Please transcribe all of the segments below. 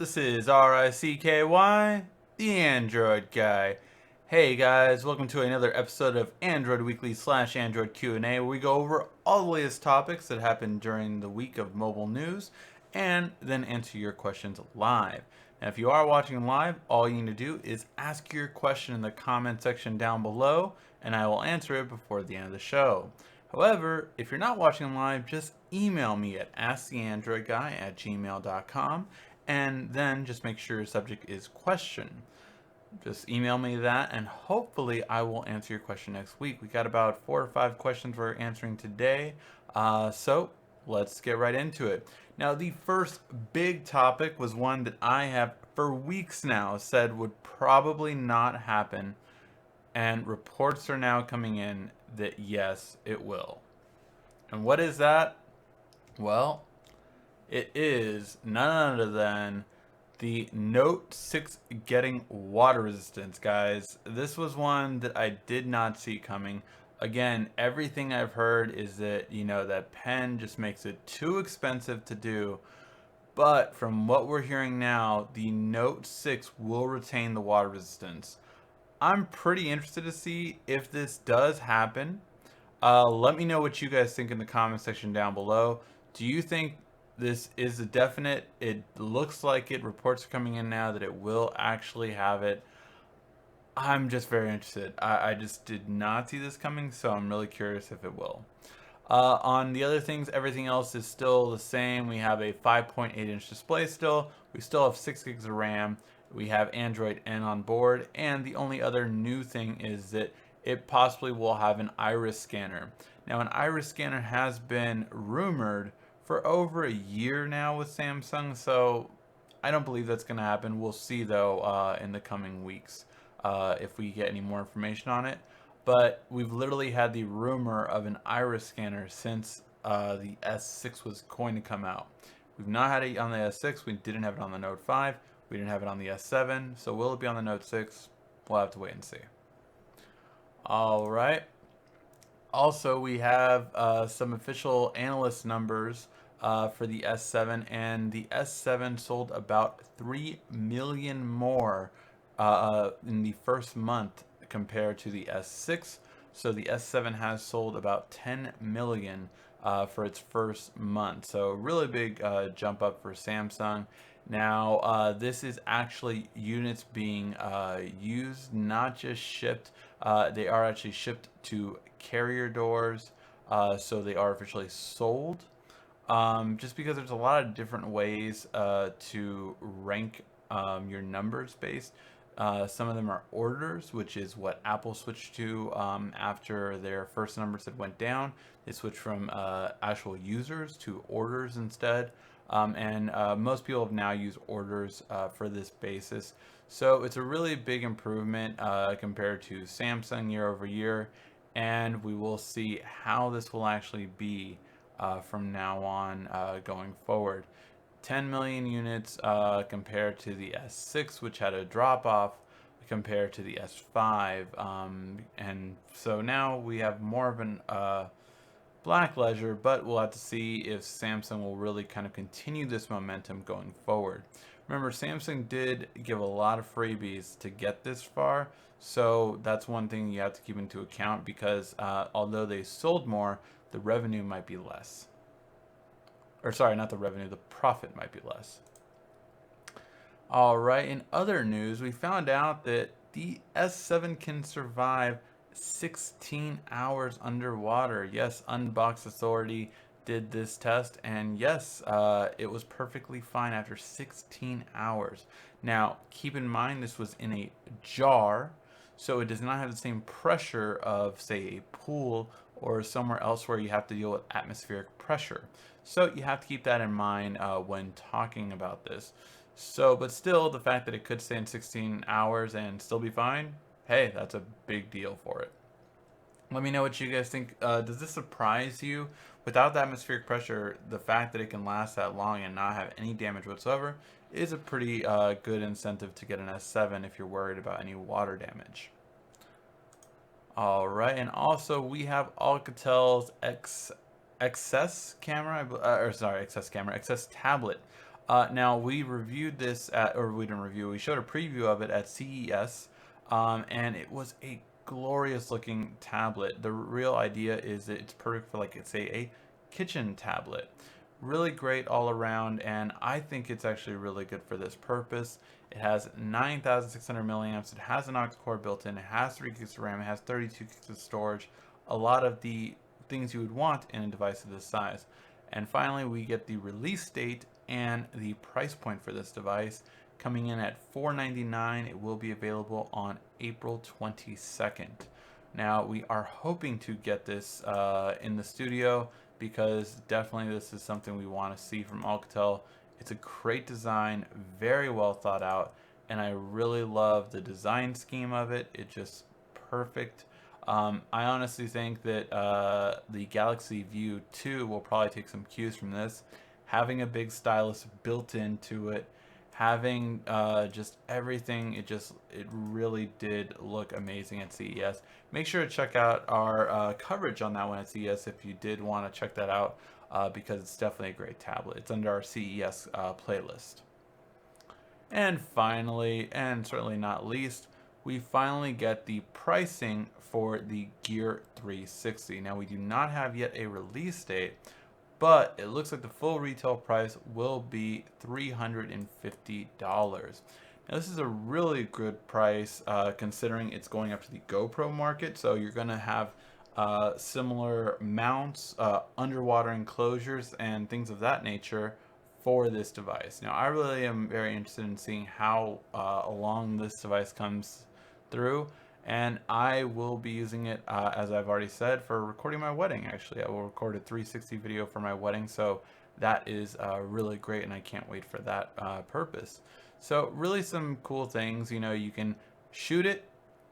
This is RICKY, the Android Guy. Hey guys, welcome to another episode of Android Weekly / Android Q&A, where we go over all the latest topics that happened during the week of mobile news and then answer your questions live. Now, if you are watching live, all you need to do is ask your question in the comment section down below, and I will answer it before the end of the show. However, if you're not watching live, just email me at asktheandroidguy@gmail.com, and then just make sure your subject is question. Just email me that, and hopefully I will answer your question next week. We got about 4 or 5 questions we're answering today, so let's get right into it. Now, the first big topic was one that I have for weeks now said would probably not happen, and reports are now coming in that yes, it will. And what is that? Well, it is none other than the Note 6 getting water resistance, guys. This was one that I did not see coming. Again, everything I've heard is that, that pen just makes it too expensive to do. But from what we're hearing now, the Note 6 will retain the water resistance. I'm pretty interested to see if this does happen. Let me know what you guys think in the comment section down below. Do you think this is a definite? It looks like it. Reports are coming in now that it will actually have it. I'm just very interested. I just did not see this coming, so I'm really curious if it will. On the other things, everything else is still the same. We have a 5.8-inch display still. We still have 6 gigs of RAM. We have Android N on board. And the only other new thing is that it possibly will have an iris scanner. Now, an iris scanner has been rumored for over a year now with Samsung, so I don't believe that's going to happen. We'll see, though, in the coming weeks if we get any more information on it. But we've literally had the rumor of an iris scanner since the S6 was going to come out. We've not had it on the S6. We didn't have it on the Note 5. We didn't have it on the S7. So will it be on the Note 6? We'll have to wait and see. All right. Also, we have some official analyst numbers for the S7, and the S7 sold about 3 million more in the first month compared to the S6. So the S7 has sold about 10 million for its first month. So really big jump up for Samsung. Now, this is actually units being used, not just shipped. They are actually shipped to carrier doors, so they are officially sold. Just because there's a lot of different ways to rank your numbers based. Some of them are orders, which is what Apple switched to after their first numbers had went down. They switched from actual users to orders instead. And most people have now used orders for this basis. So it's a really big improvement compared to Samsung year over year. And we will see how this will actually be from now on going forward. 10 million units compared to the S6, which had a drop off compared to the S5. And so now we have more of an black ledger, but we'll have to see if Samsung will really kind of continue this momentum going forward. Remember, Samsung did give a lot of freebies to get this far, so that's one thing you have to keep into account because although they sold more, the revenue might be less. Or sorry, not the revenue, the profit might be less. All right, in other news, we found out that the S7 can survive 16 hours underwater. Yes, Unbox Authority did this test, and yes, it was perfectly fine after 16 hours. Now, keep in mind this was in a jar, so it does not have the same pressure of, say, a pool or somewhere else where you have to deal with atmospheric pressure. So you have to keep that in mind when talking about this. So, but still, the fact that it could stay in 16 hours and still be fine, hey, that's a big deal for it. Let me know what you guys think. Does this surprise you? Without the atmospheric pressure, the fact that it can last that long and not have any damage whatsoever is a pretty good incentive to get an S7 if you're worried about any water damage. All right, and also we have Alcatel's XS camera, XS tablet. Now we reviewed this at, or we didn't review, we showed a preview of it at CES, and it was a glorious looking tablet. The real idea is that it's perfect for, like, say, a kitchen tablet. Really great all around, and I think it's actually really good for this purpose. It has 9,600 milliamps. It has an octa-core built in. It has 3 gigs of RAM. It has 32 gigs of storage. A lot of the things you would want in a device of this size. And finally, we get the release date and the price point for this device coming in at $499. It will be available on April 22nd. Now, we are hoping to get this in the studio, because definitely this is something we want to see from Alcatel. It's a great design, very well thought out, and I really love the design scheme of it. It's just perfect. I honestly think that the Galaxy View 2 will probably take some cues from this. Having a big stylus built into it, having just everything, it really did look amazing at CES. Make sure to check out our coverage on that one at CES if you did want to check that out, because it's definitely a great tablet. It's under our CES playlist. And finally, and certainly not least, we finally get the pricing for the Gear 360. Now, we do not have yet a release date, but it looks like the full retail price will be $350. Now, this is a really good price considering it's going up to the GoPro market, so you're going to have similar mounts, underwater enclosures, and things of that nature for this device. Now, I really am very interested in seeing how along this device comes through, and I will be using it, as I've already said, for recording my wedding. Actually, I will record a 360 video for my wedding, so that is really great, and I can't wait for that purpose. So really some cool things. You know, you can shoot it,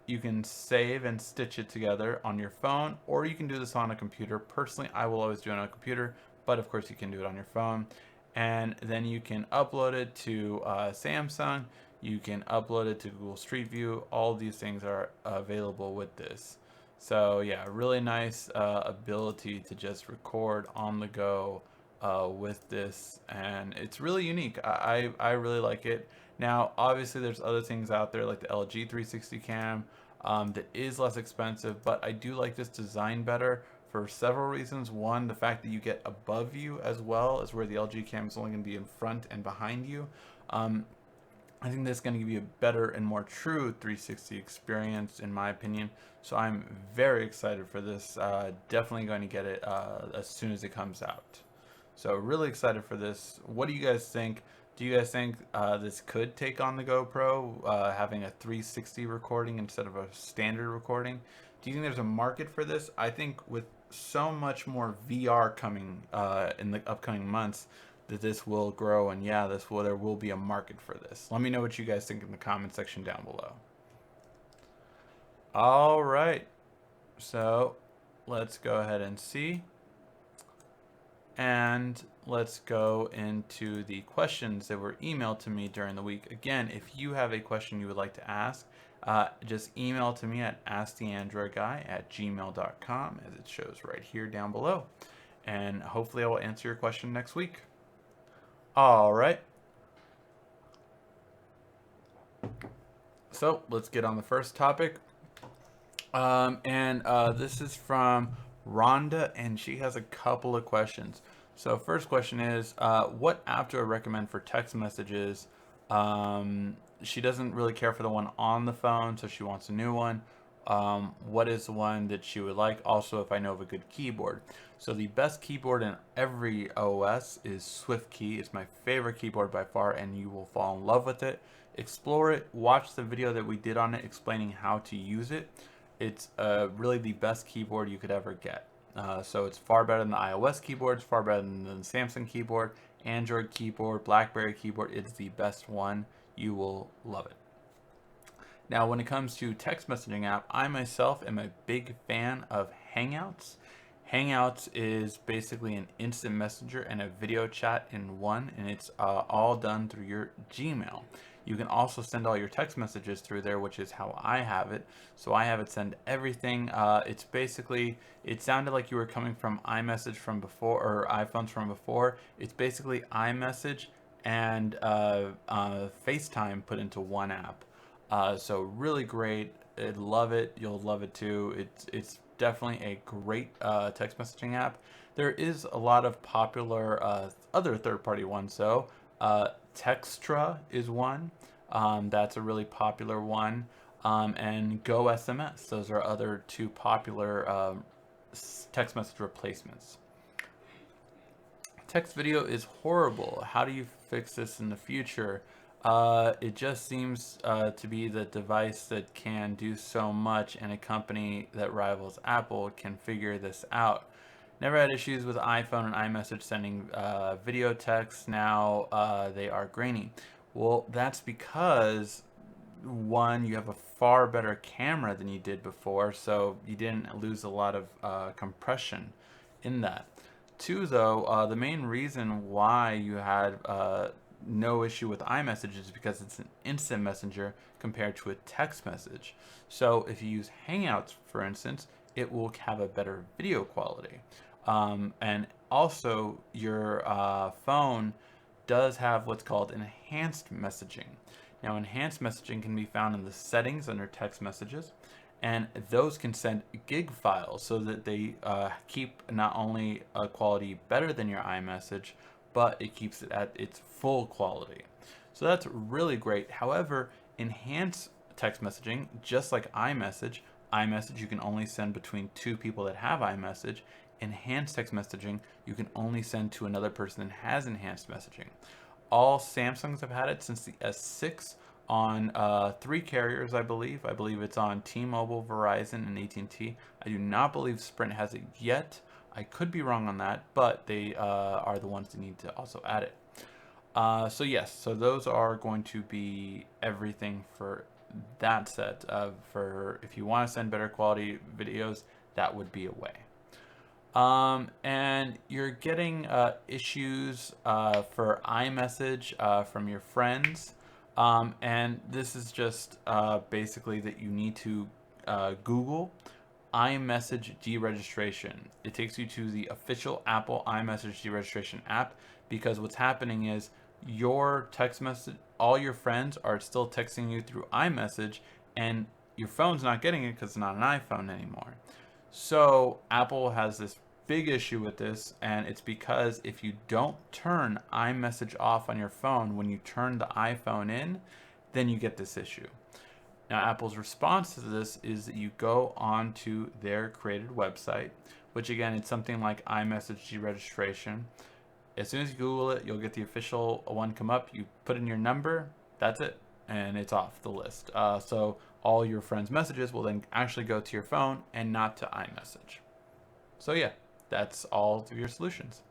you can save and stitch it together on your phone, or you can do this on a computer. Personally, I will always do it on a computer, but of course you can do it on your phone. And then you can upload it to Samsung, you can upload it to Google Street View. All these things are available with this. So yeah, really nice ability to just record on the go with this, and it's really unique. I really like it. Now, obviously, there's other things out there like the LG 360 cam that is less expensive, but I do like this design better for several reasons. One, the fact that you get above you as well as where the LG cam is only going to be in front and behind you. I think that's going to give you a better and more true 360 experience, in my opinion. So I'm very excited for this. Definitely going to get it as soon as it comes out. So really excited for this. What do you guys think? Do you guys think this could take on the GoPro, having a 360 recording instead of a standard recording? Do you think there's a market for this? I think with so much more VR coming in the upcoming months, that this will grow, and yeah, there will be a market for this. Let me know what you guys think in the comment section down below. All right, so let's go ahead and see. And let's go into the questions that were emailed to me during the week. Again, if you have a question you would like to ask, just email to me at asktheandroidguy@gmail.com, as it shows right here down below. And hopefully I will answer your question next week. All right. So let's get on the first topic. This is from Rhonda, and she has a couple of questions. So first question is, what app do I recommend for text messages? She doesn't really care for the one on the phone, so she wants a new one. What is the one that she would like? Also, if I know of a good keyboard. So the best keyboard in every OS is SwiftKey. It's my favorite keyboard by far, and you will fall in love with it. Explore it. Watch the video that we did on it explaining how to use it. It's really the best keyboard you could ever get. So it's far better than the iOS keyboards, far better than the Samsung keyboard, Android keyboard, BlackBerry keyboard. It's the best one. You will love it. Now, when it comes to text messaging app, I myself am a big fan of Hangouts. Hangouts is basically an instant messenger and a video chat in one, and it's all done through your Gmail. You can also send all your text messages through there, which is how I have it. So I have it send everything. It's basically, it sounded like you were coming from iMessage from before, or iPhones from before. It's basically iMessage and FaceTime put into one app. So really great. I love it. You'll love it too. It's definitely a great text messaging app. There is a lot of popular other third-party ones though. Textra is one. That's a really popular one. And Go SMS. Those are other two popular text message replacements. Text video is horrible. How do you fix this in the future? It just seems to be the device that can do so much, and a company that rivals Apple can figure this out. Never had issues with iPhone and iMessage sending video texts. Now they are grainy. Well, that's because one, you have a far better camera than you did before, so you didn't lose a lot of compression in that. Two, though, the main reason why you had no issue with iMessage is because it's an instant messenger compared to a text message. So if you use Hangouts, for instance, it will have a better video quality. And also, your phone does have what's called enhanced messaging. Now, enhanced messaging can be found in the settings under text messages, and those can send gig files so that they keep not only a quality better than your iMessage, but it keeps it at its full quality. So that's really great. However, enhanced text messaging, just like iMessage you can only send between two people that have iMessage. Enhanced text messaging, you can only send to another person that has enhanced messaging. All Samsungs have had it since the S6 on three carriers, I believe. I believe it's on T-Mobile, Verizon, and AT&T. I do not believe Sprint has it yet. I could be wrong on that, but they are the ones that need to also add it. So yes, so those are going to be everything for that set. For if you want to send better quality videos, that would be a way. And you're getting issues for iMessage from your friends. And this is just basically that you need to Google iMessage deregistration. It takes you to the official Apple iMessage deregistration app, because what's happening is your text message, all your friends are still texting you through iMessage, and your phone's not getting it because it's not an iPhone anymore. So Apple has this big issue with this, and it's because if you don't turn iMessage off on your phone when you turn the iPhone in, then you get this issue. Now, Apple's response to this is that you go onto their created website, which again, it's something like iMessage deregistration. As soon as you Google it, you'll get the official one come up. You put in your number, that's it, and it's off the list. So all your friends' messages will then actually go to your phone and not to iMessage. So yeah, that's all of your solutions.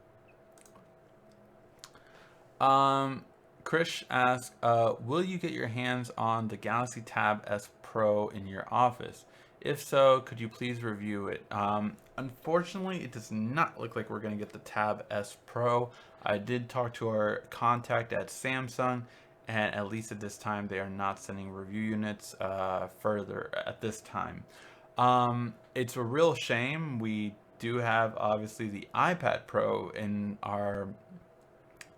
Krish asks, will you get your hands on the Galaxy Tab S Pro in your office? If so, could you please review it? Unfortunately, it does not look like we're going to get the Tab S Pro. I did talk to our contact at Samsung, and at least at this time, they are not sending review units further at this time. It's a real shame. We do have, obviously, the iPad Pro in our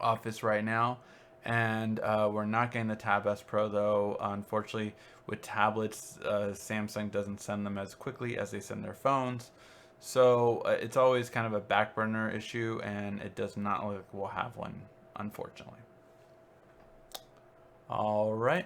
office right now, and we're not getting the Tab S Pro though. Unfortunately, with tablets, Samsung doesn't send them as quickly as they send their phones, so it's always kind of a back burner issue, and it does not look like we'll have one, unfortunately. All right.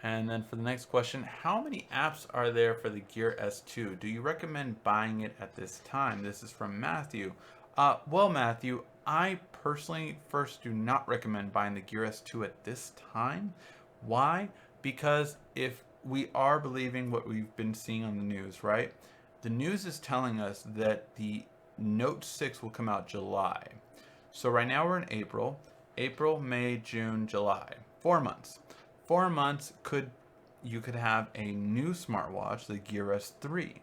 And then for the next question, how many apps are there for the Gear S2? Do you recommend buying it at this time? This is from Matthew. Well, Matthew, I personally first do not recommend buying the Gear S2 at this time. Why? Because if we are believing what we've been seeing on the news, right? The news is telling us that the Note 6 will come out July. So right now we're in April. April, May, June, July. 4 months. 4 months you could have a new smartwatch, the Gear S3.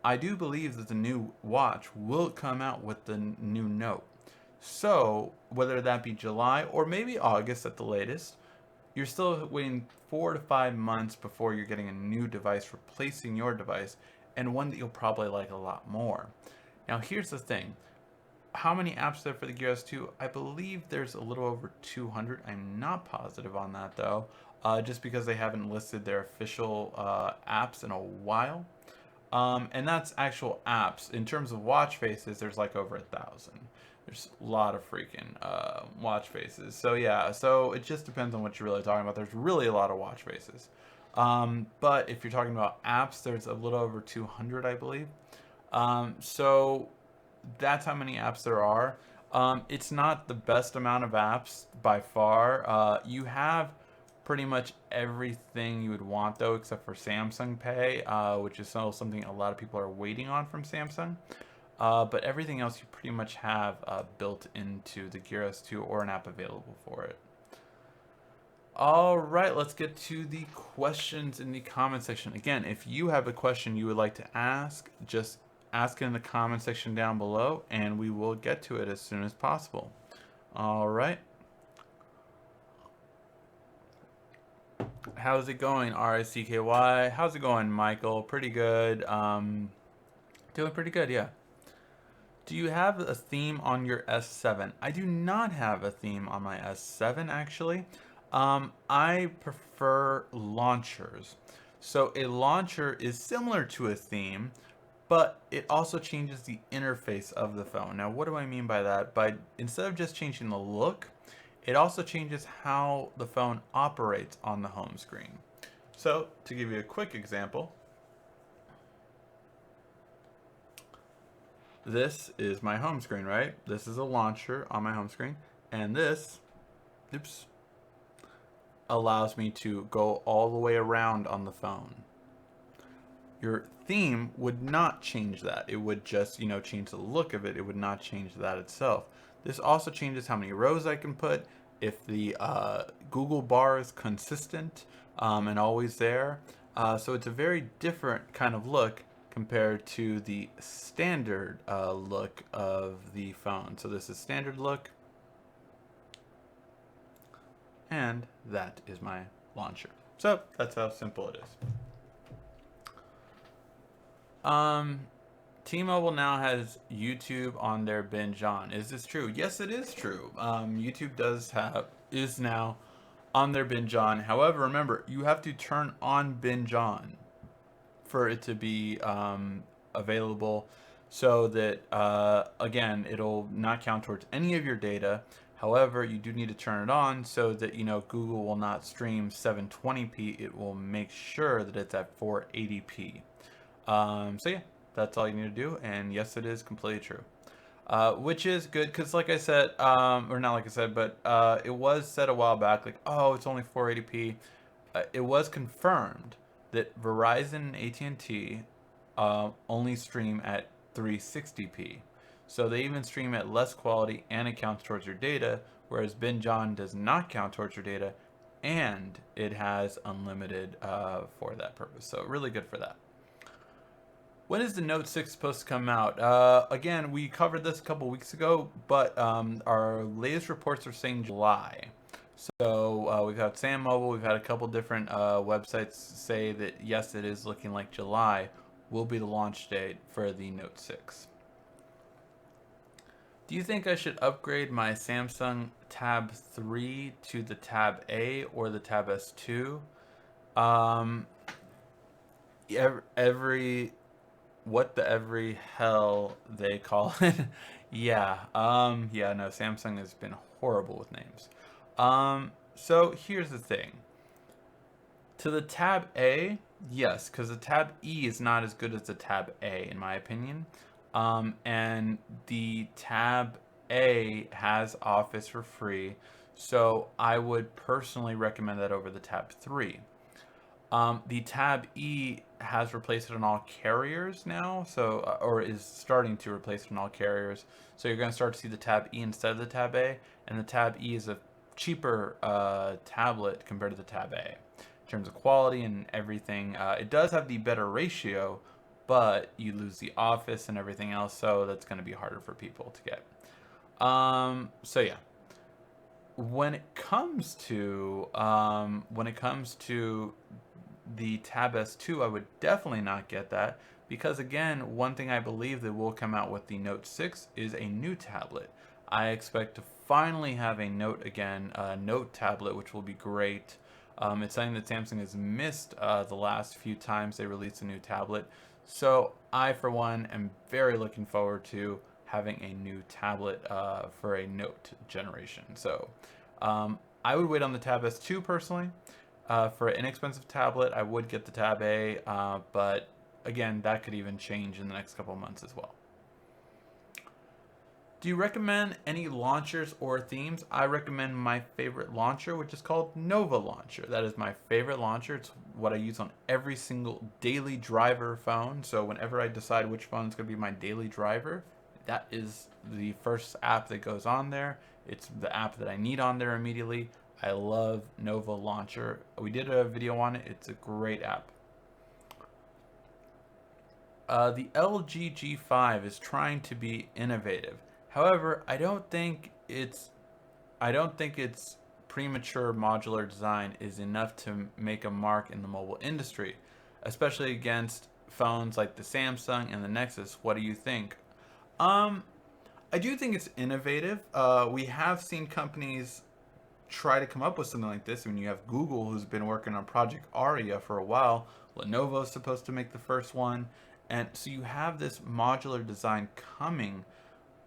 I do believe that the new watch will come out with the new Note. So whether that be July or maybe August at the latest, you're still waiting 4 to 5 months before you're getting a new device replacing your device, and one that you'll probably like a lot more. Now here's the thing. how many apps there for the Gear S2? I believe there's a little over 200. I'm not positive on that though, just because they haven't listed their official apps in a while. And that's actual apps. In terms of watch faces, there's like over 1,000. There's a lot of freaking watch faces. So yeah, so it just depends on what you're really talking about. There's really a lot of watch faces. But if you're talking about apps, there's a little over 200, I believe. So that's how many apps there are. It's not the best amount of apps by far. You have pretty much everything you would want though, except for Samsung Pay, which is still something a lot of people are waiting on from Samsung. But everything else you pretty much have built into the Gear S2 or an app available for it. All right, let's get to the questions in the comment section. Again, if you have a question you would like to ask, just ask it in the comment section down below and we will get to it as soon as possible. All right. How's it going, RICKY? How's it going, Michael? Pretty good. Doing pretty good, yeah. Do you have a theme on your S7? I do not have a theme on my S7, actually. I prefer launchers. So a launcher is similar to a theme, but it also changes the interface of the phone. Now, what do I mean by that? By instead of just changing the look, it also changes how the phone operates on the home screen. So, to give you a quick example, this is my home screen, right? This is a launcher on my home screen, and this, oops, allows me to go all the way around on the phone. Your theme would not change that. It would just, change the look of it. It would not change that itself. This also changes how many rows I can put, if the Google bar is consistent and always there. So it's a very different kind of look compared to the standard look of the phone. So this is standard look. And that is my launcher. So that's how simple it is. T-Mobile now has YouTube on their binge on. Is this true? Yes, it is true. YouTube is now on their binge on. However, remember, you have to turn on binge on for it to be available, so that again, it'll not count towards any of your data. However, you do need to turn it on so that Google will not stream 720p. It will make sure that it's at 480p. So yeah, that's all you need to do, and yes, it is completely true. Which is good, because like I said, or not like I said, but it was said a while back, like, oh, it's only 480p. It was confirmed that Verizon and AT&T only stream at 360p. So they even stream at less quality, and it counts towards your data, whereas binge on does not count towards your data, and it has unlimited for that purpose. So really good for that. When is the Note 6 supposed to come out? Again, we covered this a couple weeks ago, but our latest reports are saying July. So we've had Sam Mobile, we've had a couple different websites say that yes, it is looking like July will be the launch date for the Note 6. Do you think I should upgrade my Samsung Tab 3 to the Tab A or the Tab S2? What the every hell they call it? Yeah. No, Samsung has been horrible with names. So here's the thing. To the Tab A, yes, because the Tab E is not as good as the Tab A, in my opinion. And the Tab A has Office for free, so I would personally recommend that over the Tab 3. The Tab E has replaced it on all carriers now, so or is starting to replace it on all carriers. So you're going to start to see the Tab E instead of the Tab A, and the Tab E is a cheaper tablet compared to the Tab A in terms of quality and everything. It does have the better ratio, but you lose the Office and everything else, so that's going to be harder for people to get. So yeah. When it comes to the Tab S2, I would definitely not get that, because again, one thing I believe that will come out with the Note 6 is a new tablet. I expect to finally have a Note again, a Note tablet, which will be great. It's something that Samsung has missed the last few times they released a new tablet. So I, for one, am very looking forward to having a new tablet for a Note generation. So I would wait on the Tab S2 personally. For an inexpensive tablet, I would get the Tab A, but again, that could even change in the next couple of months as well. Do you recommend any launchers or themes? I recommend my favorite launcher, which is called Nova Launcher. That is my favorite launcher. It's what I use on every single daily driver phone. So whenever I decide which phone is going to be my daily driver, that is the first app that goes on there. It's the app that I need on there immediately. I love Nova Launcher. We did a video on it. It's a great app. The LG G5 is trying to be innovative. However, I don't think its premature modular design is enough to make a mark in the mobile industry, especially against phones like the Samsung and the Nexus. What do you think? I do think it's innovative. We have seen companies try to come up with something like this. I mean, you have Google, who's been working on Project Aria for a while. Lenovo's supposed to make the first one. And so you have this modular design coming,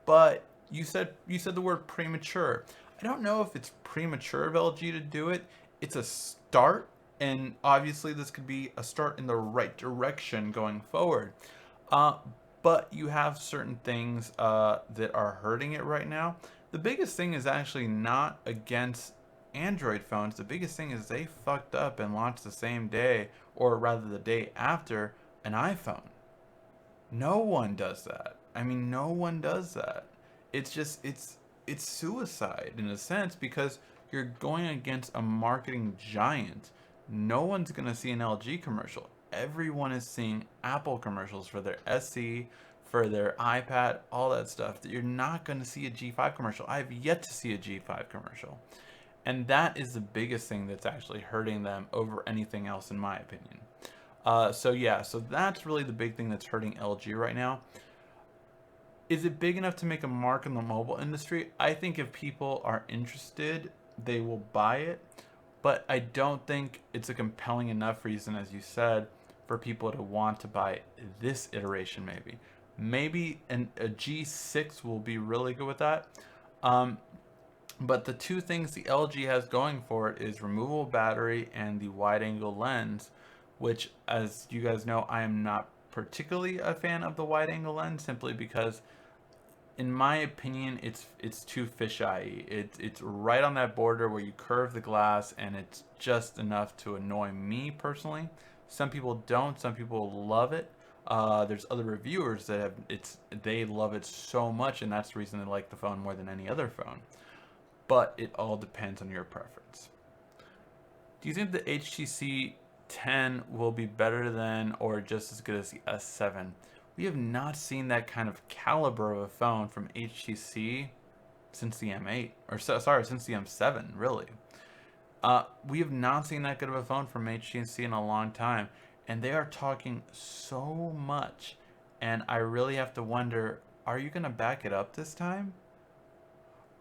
but you said the word premature. I don't know if it's premature of LG to do it. It's a start, and obviously this could be a start in the right direction going forward. But you have certain things that are hurting it right now. The biggest thing is actually not against Android phones. The biggest thing is they fucked up and launched the same day, or rather the day after, an iPhone. No one does that. I mean, no one does that. It's just it's suicide in a sense, because you're going against a marketing giant. No one's going to see an LG commercial. Everyone is seeing Apple commercials for their SE, for their iPad, all that stuff. That you're not going to see a G5 commercial. I have yet to see a G5 commercial. And that is the biggest thing that's actually hurting them over anything else, in my opinion. So that's really the big thing that's hurting LG right now. Is it big enough to make a mark in the mobile industry? I think if people are interested, they will buy it. But I don't think it's a compelling enough reason, as you said, for people to want to buy this iteration maybe. Maybe a G6 will be really good with that. But the two things the LG has going for it is removable battery and the wide-angle lens, which, as you guys know, I am not particularly a fan of the wide-angle lens, simply because, in my opinion, it's too fisheye. It's right on that border where you curve the glass, and it's just enough to annoy me personally. Some people don't. Some people love it. There's other reviewers that they love it so much, and that's the reason they like the phone more than any other phone. But it all depends on your preference. Do you think the HTC 10 will be better than or just as good as the S7? We have not seen that kind of caliber of a phone from HTC since the M8, or since the M7, really. We have not seen that good of a phone from HTC in a long time, and they are talking so much, and I really have to wonder, are you going to back it up this time?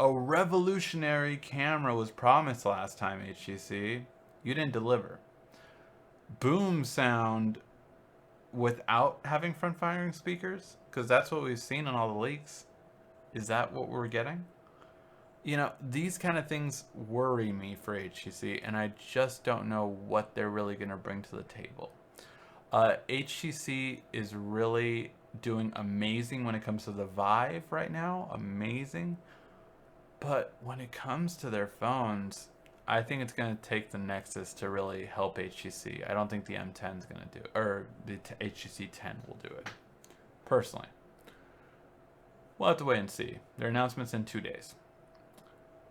A revolutionary camera was promised last time, HTC. You didn't deliver. Boom sound without having front-firing speakers? Because that's what we've seen in all the leaks. Is that what we're getting? You know, these kind of things worry me for HTC, and I just don't know what they're really going to bring to the table. HTC is really doing amazing when it comes to the Vive right now. Amazing. But when it comes to their phones, I think it's going to take the Nexus to really help HTC. I don't think the M10 is going to do it, or the HTC 10 will do it, personally. We'll have to wait and see. Their announcement's in 2 days.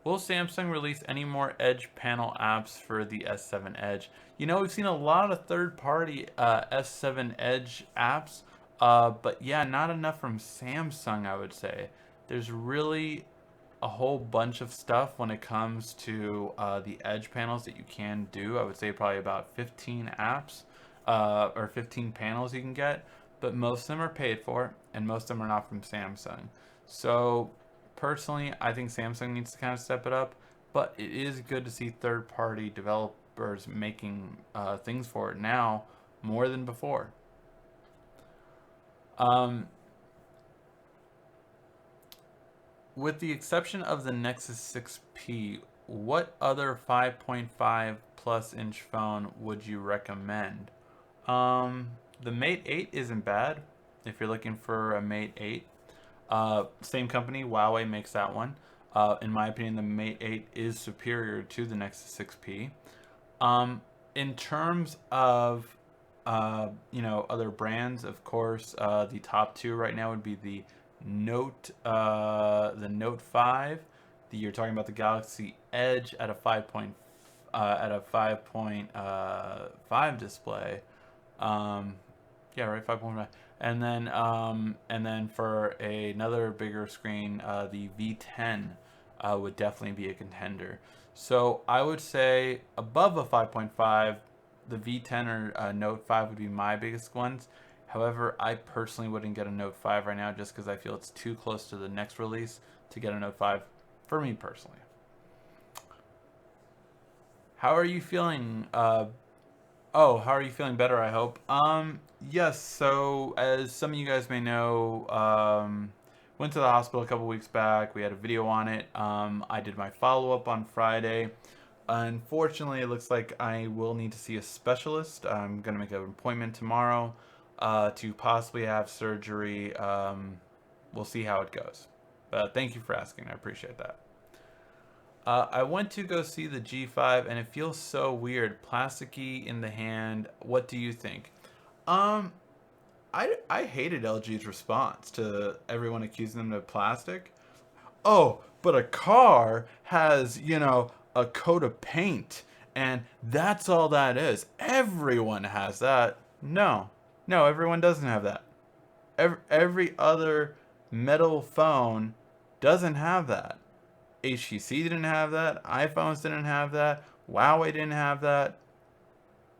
Will Samsung release any more Edge panel apps for the S7 Edge? You know, we've seen a lot of third-party S7 Edge apps, but yeah, not enough from Samsung, I would say. There's really a whole bunch of stuff when it comes to the Edge panels that you can do. I would say probably about 15 apps or 15 panels you can get. but most of them are paid for, and most of them are not from Samsung. So personally, I think Samsung needs to kind of step it up, but it is good to see third-party developers making things for it now more than before. Um, with the exception of the Nexus 6P, what other 5.5 plus inch phone would you recommend? The Mate 8 isn't bad if you're looking for a Mate 8. Same company, Huawei makes that one. In my opinion, the Mate 8 is superior to the Nexus 6P. In terms of other brands, of course, the top two right now would be the Note 5. You're talking about the Galaxy Edge at a 5.5 display. Yeah, right, 5.5. And then for another bigger screen, the V10 would definitely be a contender. So I would say above a 5.5, the V10 or Note 5 would be my biggest ones. However, I personally wouldn't get a Note 5 right now just because I feel it's too close to the next release to get a Note 5 for me personally. How are you feeling? How are you feeling better, I hope? Yes, so as some of you guys may know, went to the hospital a couple weeks back. We had a video on it. I did my follow-up on Friday. Unfortunately, it looks like I will need to see a specialist. I'm going to make an appointment tomorrow to possibly have surgery. We'll see how it goes. But thank you for asking. I appreciate that. I went to go see the G5 and it feels so weird. Plasticky in the hand. What do you think? Um, I hated LG's response to everyone accusing them of plastic. Oh, but a car has, a coat of paint, and that's all that is. Everyone has that. No, no, everyone doesn't have that. Every other metal phone doesn't have that. HTC didn't have that. iPhones didn't have that. Huawei didn't have that.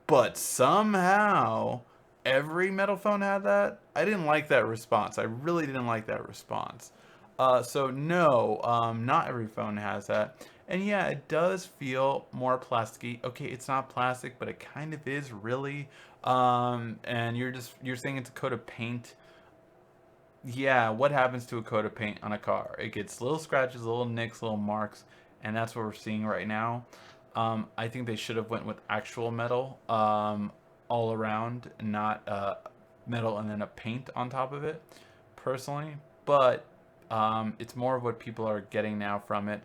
But somehow, every metal phone had that. I didn't like that response. I really didn't like that response. So no, not every phone has that. And yeah, it does feel more plasticky. Okay, it's not plastic, but it kind of is really. And you're saying it's a coat of paint. Yeah, what happens to a coat of paint on a car? It gets little scratches, little nicks, little marks, and that's what we're seeing right now. I think they should have went with actual metal all around, not metal and then a paint on top of it, personally. But it's more of what people are getting now from it.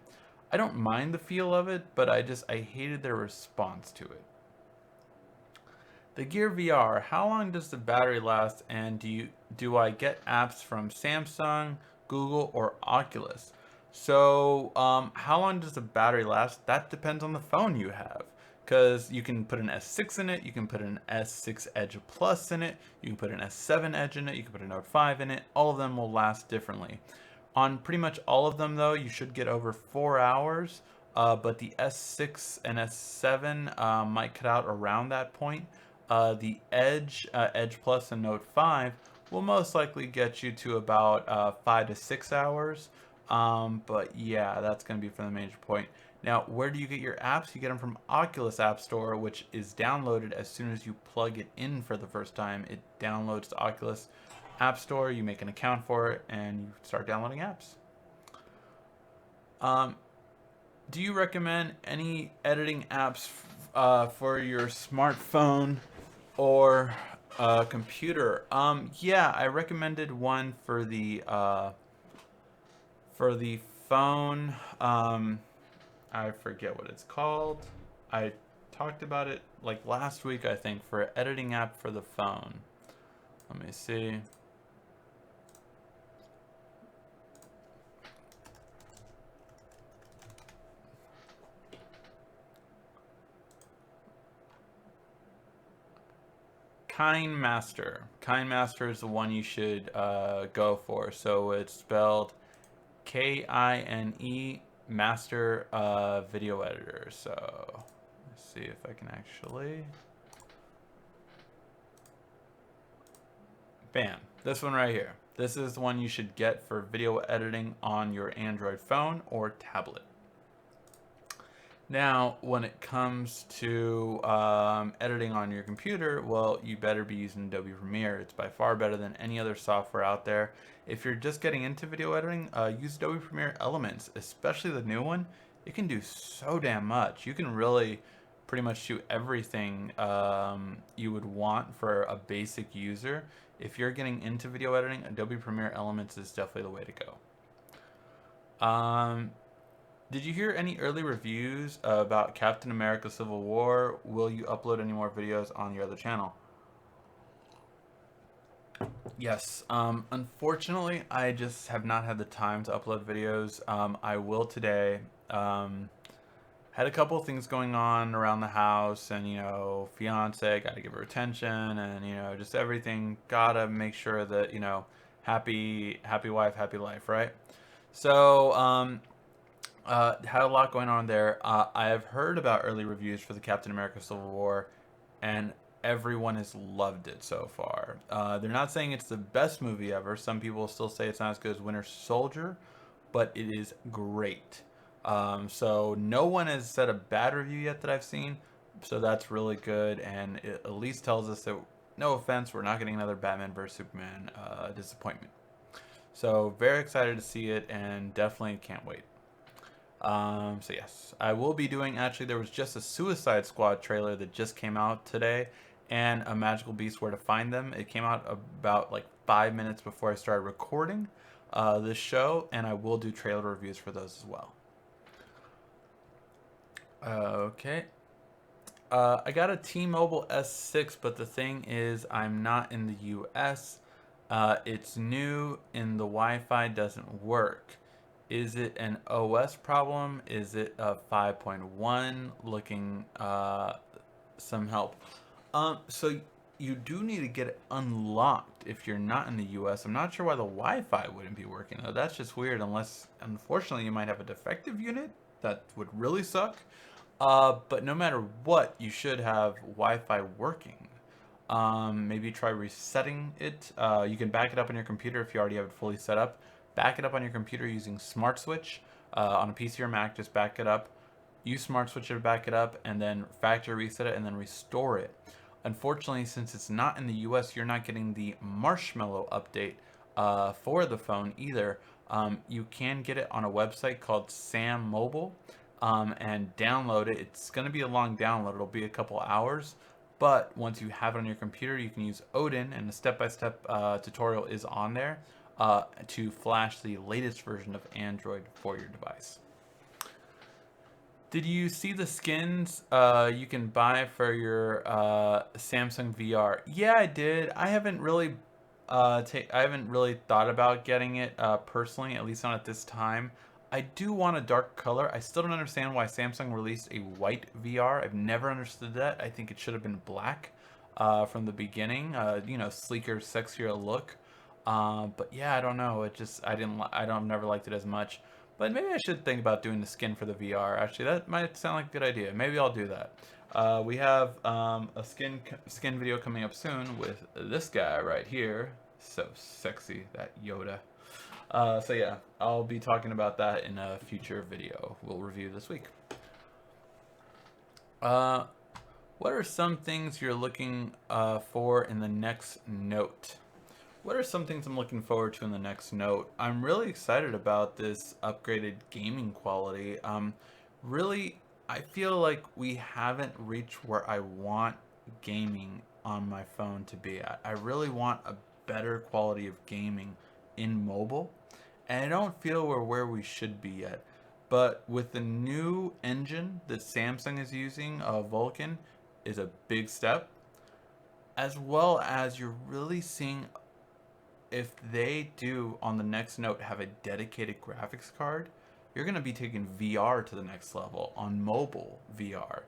I don't mind the feel of it, but I hated their response to it. The Gear VR, how long does the battery last, and do I get apps from Samsung, Google, or Oculus? So, how long does the battery last? That depends on the phone you have. Because you can put an S6 in it, you can put an S6 Edge Plus in it, you can put an S7 Edge in it, you can put a Note 5 in it. All of them will last differently. On pretty much all of them, though, you should get over 4 hours. But the S6 and S7 might cut out around that point. The Edge, Edge Plus, and Note 5 will most likely get you to about 5 to 6 hours. But yeah, that's going to be from the major point. Now, where do you get your apps? You get them from Oculus App Store, which is downloaded as soon as you plug it in for the first time. It downloads to Oculus App Store, you make an account for it, and you start downloading apps. Do you recommend any editing apps for your smartphone or computer? Yeah, I recommended one for the phone. I forget what it's called. I talked about it like last week, I think, for an editing app for the phone. Let me see. KineMaster. KineMaster is the one you should go for. So it's spelled Kine Master video editor. So let's see if I can actually Bam. This one right here. This is the one you should get for video editing on your Android phone or tablet. Now, when it comes to editing on your computer, well, you better be using Adobe Premiere. It's by far better than any other software out there. If you're just getting into video editing, use Adobe Premiere Elements, especially the new one. It can do so damn much. You can really pretty much do everything you would want for a basic user. If you're getting into video editing, Adobe Premiere Elements is definitely the way to go. Did you hear any early reviews about Captain America Civil War? Will you upload any more videos on your other channel? Yes. Unfortunately, I just have not had the time to upload videos. I will today. Had a couple of things going on around the house, and fiance, got to give her attention, and just everything. Gotta make sure that happy wife, happy life, right? So had a lot going on there. I have heard about early reviews for the Captain America Civil War, and everyone has loved it so far. They're not saying it's the best movie ever. Some people still say it's not as good as Winter Soldier, but it is great. So no one has said a bad review yet that I've seen, so that's really good, and it at least tells us that, no offense, we're not getting another Batman vs Superman disappointment. So very excited to see it, and definitely can't wait. So yes, I will be doing, actually there was just a Suicide Squad trailer that just came out today, and a Magical Beast Where to Find Them. It came out about like 5 minutes before I started recording this show, and I will do trailer reviews for those as well. Okay. I got a T-Mobile S6, but the thing is I'm not in the US. It's new and the Wi-Fi doesn't work. Is it an OS problem? Is it a 5.1? Looking some help. So you do need to get it unlocked if you're not in the US. I'm not sure why the Wi-Fi wouldn't be working though. That's just weird, unless unfortunately you might have a defective unit. That would really suck. But no matter what, you should have Wi-Fi working. Maybe try resetting it. You can back it up on your computer if you already have it fully set up. Back it up on your computer using Smart Switch. On a PC or Mac, just back it up. Use Smart Switch to back it up, and then factory reset it, and then restore it. Unfortunately, since it's not in the US, you're not getting the Marshmallow update for the phone either. You can get it on a website called Sam Mobile, and download it. It's going to be a long download. It'll be a couple hours. But once you have it on your computer, you can use Odin, and the step-by-step tutorial is on there to flash the latest version of Android for your device. Did you see the skins you can buy for your Samsung VR? Yeah, I did. I haven't really thought about getting it personally, at least not at this time. I do want a dark color. I still don't understand why Samsung released a white VR. I've never understood that. I think it should have been black from the beginning. Sleeker, sexier look. But yeah, I don't know. I've never liked it as much. But maybe I should think about doing the skin for the VR. Actually, that might sound like a good idea. Maybe I'll do that. We have a skin video coming up soon with this guy right here. So sexy, that Yoda. So yeah, I'll be talking about that in a future video we'll review this week. What are some things you're looking for in the next Note? What are some things I'm looking forward to in the next Note? I'm really excited about this upgraded gaming quality. Really, I feel like we haven't reached where I want gaming on my phone to be at. I really want a better quality of gaming in mobile, and I don't feel we're where we should be yet. But with the new engine that Samsung is using, Vulkan, is a big step, as well as you're really seeing if they do on the next Note have a dedicated graphics card, you're going to be taking VR to the next level on mobile VR,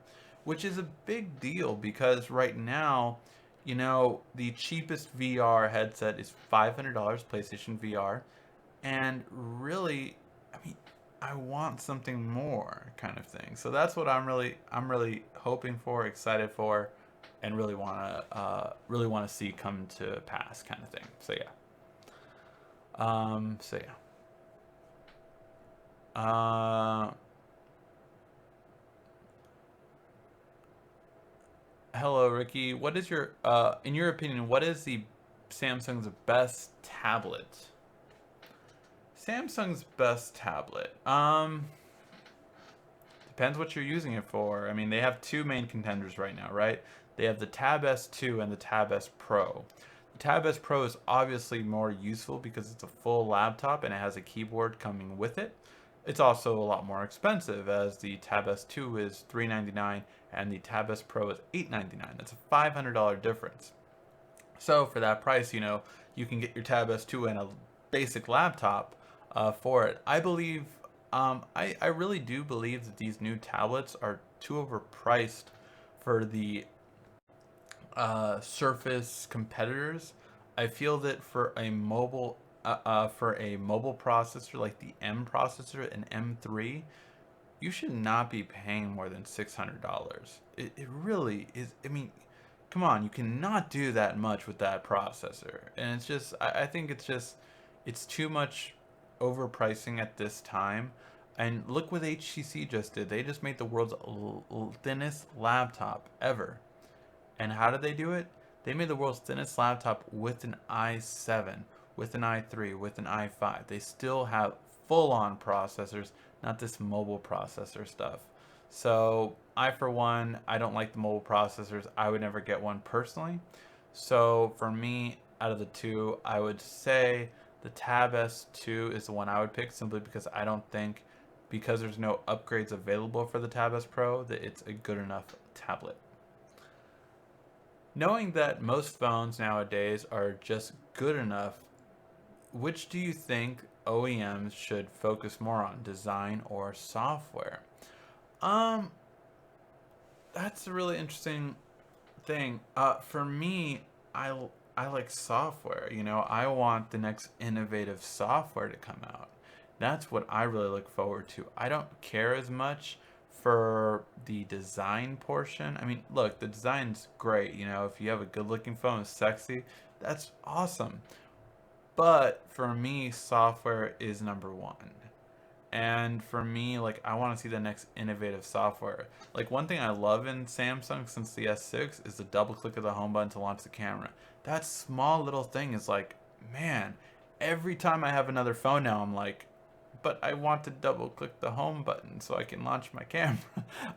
which is a big deal because right now, the cheapest VR headset is $500 PlayStation VR, and really, I want something more kind of thing. So that's what I'm really hoping for, excited for. and really want to see come to pass, kind of thing. So yeah. So yeah. Hello, Ricky. What is your in your opinion? What is the Samsung's best tablet? Samsung's best tablet. Depends what you're using it for. I mean, they have two main contenders right now, right? They have the Tab S2 and the Tab S Pro. The Tab S Pro is obviously more useful because it's a full laptop and it has a keyboard coming with it. It's also a lot more expensive, as the Tab S2 is $399 and the Tab S Pro is $899. That's a $500 difference. So for that price, you can get your Tab S2 and a basic laptop for it. I believe, I really do believe that these new tablets are too overpriced for the Surface competitors. I feel that for a mobile processor like the M processor and M3, you should not be paying more than $600. It really is. I mean, come on, you cannot do that much with that processor, and it's just I think it's too much overpricing at this time. And look what HTC just did. They just made the world's thinnest laptop ever. And how did they do it? They made the world's thinnest laptop with an i7, with an i3, with an i5. They still have full-on processors, not this mobile processor stuff. So I, for one, I don't like the mobile processors. I would never get one personally. So for me, out of the two, I would say the Tab S2 is the one I would pick, simply because I don't think, because there's no upgrades available for the Tab S Pro, that it's a good enough tablet. Knowing that most phones nowadays are just good enough, which do you think OEMs should focus more on, design or software? Um, that's a really interesting thing. For me, I I like software. I want the next innovative software to come out. That's what I really look forward to. I don't care as much for the design portion. I mean, look, the design's great. If you have a good-looking phone, it's sexy, that's awesome. But for me, software is number one. And for me, like, I want to see the next innovative software. Like, one thing I love in Samsung since the S6 is the double click of the home button to launch the camera. That small little thing is like, man, every time I have another phone now, I'm like, but I want to double click the home button so I can launch my camera.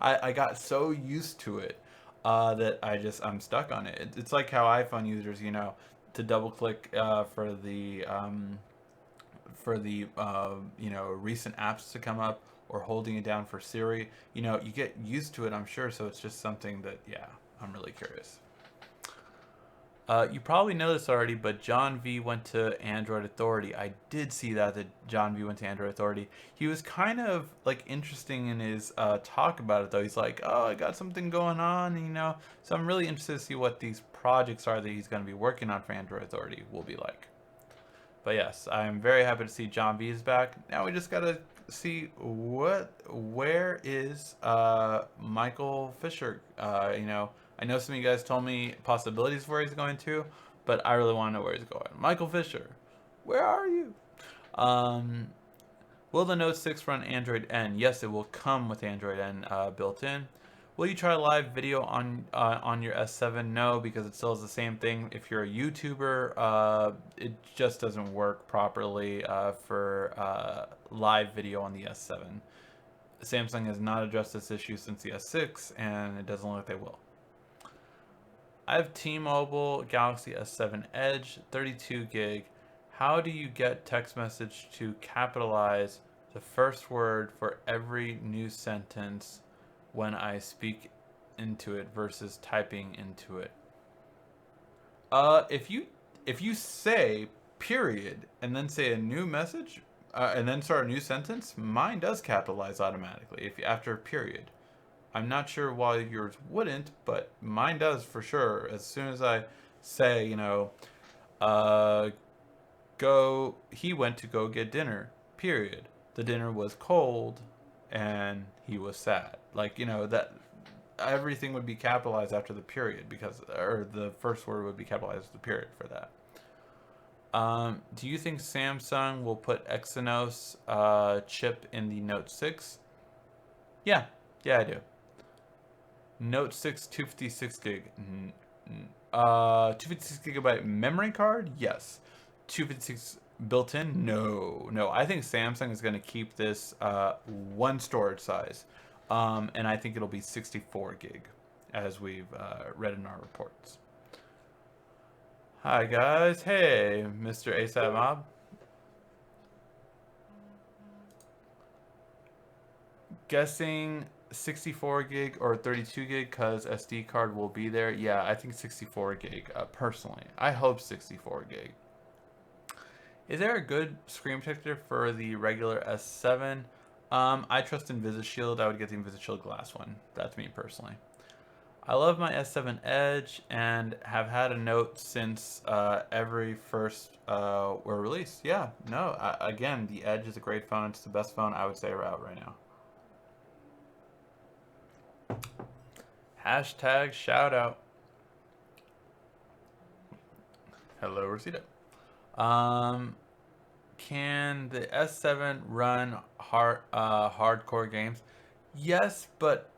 I got so used to it that I'm stuck on it. It's like how iPhone users, to double click for the recent apps to come up, or holding it down for Siri. You get used to it, I'm sure. So it's just something that, yeah, I'm really curious. You probably know this already, but John V went to Android Authority. I did see that John V went to Android Authority. He was kind of like interesting in his talk about it, though. He's like, "Oh, I got something going on," So I'm really interested to see what these projects are that he's going to be working on for Android Authority will be like. But yes, I'm very happy to see John V is back. Now we just gotta see where is Michael Fisher. I know some of you guys told me possibilities where he's going to, but I really want to know where he's going. Michael Fisher, where are you? Um, will the Note 6 run Android N? Yes, it will come with Android N built in. Will you try live video on your S7? No, because it still is the same thing. If you're a YouTuber, it just doesn't work properly for live video on the S7. Samsung has not addressed this issue since the S6, and it doesn't look like they will. I have T-Mobile Galaxy S7 Edge, 32 gig. How do you get text message to capitalize the first word for every new sentence when I speak into it versus typing into it? If you say period and then say a new message and then start a new sentence, mine does capitalize automatically if after a period. I'm not sure why yours wouldn't, but mine does for sure. As soon as I say, he went to go get dinner, period. The dinner was cold and he was sad. Like, everything would be capitalized after the period because, or the first word would be capitalized as the period for that. Do you think Samsung will put Exynos chip in the Note 6? Yeah, yeah, I do. Note 6 256 gig. 256 gigabyte memory card? Yes. 256 built in? No. No, I think Samsung is going to keep this one storage size. And I think it'll be 64 gig, as we've read in our reports. Hi, guys. Hey, Mr. ASAP Mob. Guessing 64 gig or 32 gig because SD card will be there. Yeah, I think 64 gig personally. I hope 64 gig. Is there a good screen protector for the regular S7? I trust InvisiShield. I would get the InvisiShield glass one. That's me personally. I love my S7 Edge and have had a Note since every first were released. Yeah, no, again, the Edge is a great phone. It's the best phone I would say out right now. Hashtag shout out. Hello, Rosita. Can the S7 run hardcore games? Yes, but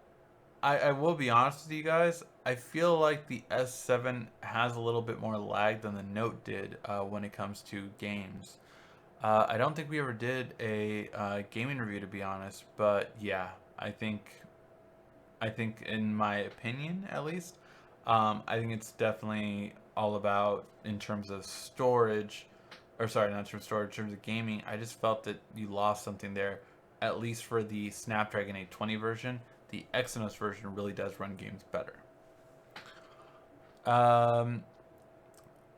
I will be honest with you guys. I feel like the S7 has a little bit more lag than the Note did when it comes to games. I don't think we ever did a gaming review, to be honest, but yeah, I think in my opinion, at least, I think it's definitely all about in terms of storage, or sorry, not in terms of storage, in terms of gaming. I just felt that you lost something there, at least for the Snapdragon 820 version. The Exynos version really does run games better. No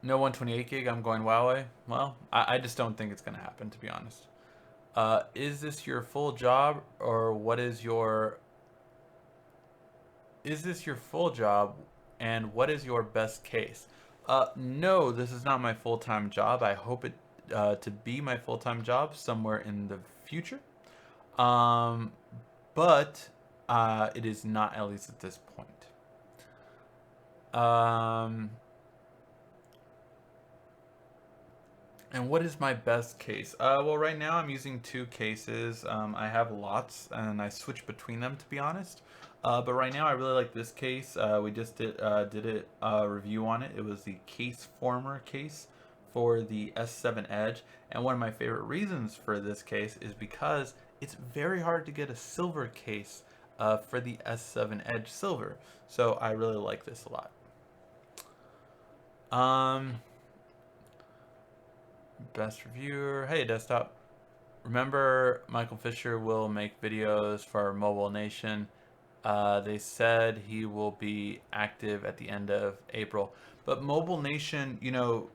128 gig, I'm going Huawei. Well, I just don't think it's going to happen, to be honest. Is this your full job, or what is your... Is this your full job, and what is your best case? No, this is not my full-time job. I hope it to be my full-time job somewhere in the future. But it is not, at least at this point. And what is my best case? Well, right now I'm using two cases. I have lots, and I switch between them, to be honest. But right now I really like this case. We just did a review on it. It was the case former case for the S7 Edge. And one of my favorite reasons for this case is because it's very hard to get a silver case for the S7 Edge Silver. So I really like this a lot. Best reviewer. Hey, desktop. Remember, Michael Fisher will make videos for Mobile Nation. They said he will be active at the end of April. But Mobile Nation, you know,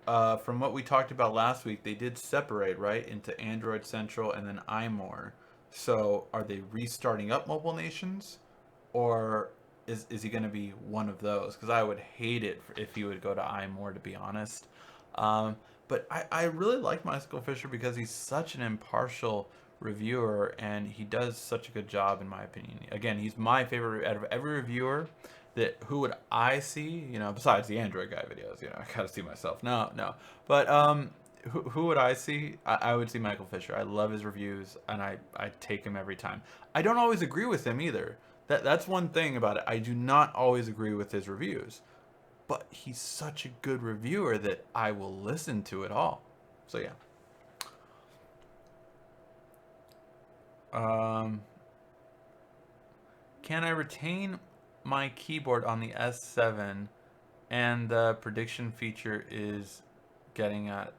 from what we talked about last week, they did separate, right, into Android Central and then iMore. So are they restarting up Mobile Nations? Or is he going to be one of those? Because I would hate it if he would go to iMore, to be honest. But I really like Michael Fisher because he's such an impartial reviewer and he does such a good job, in my opinion. Again, he's my favorite out of every reviewer. That who would I see, you know, besides the Android guy videos, you know, I gotta see myself. No. But who would I see? I would see Michael Fisher. I love his reviews and I take him every time. I don't always agree with him either. That's one thing about it. I do not always agree with his reviews. But he's such a good reviewer that I will listen to it all. So yeah. Can I retain my keyboard on the S7 and the prediction feature is getting at?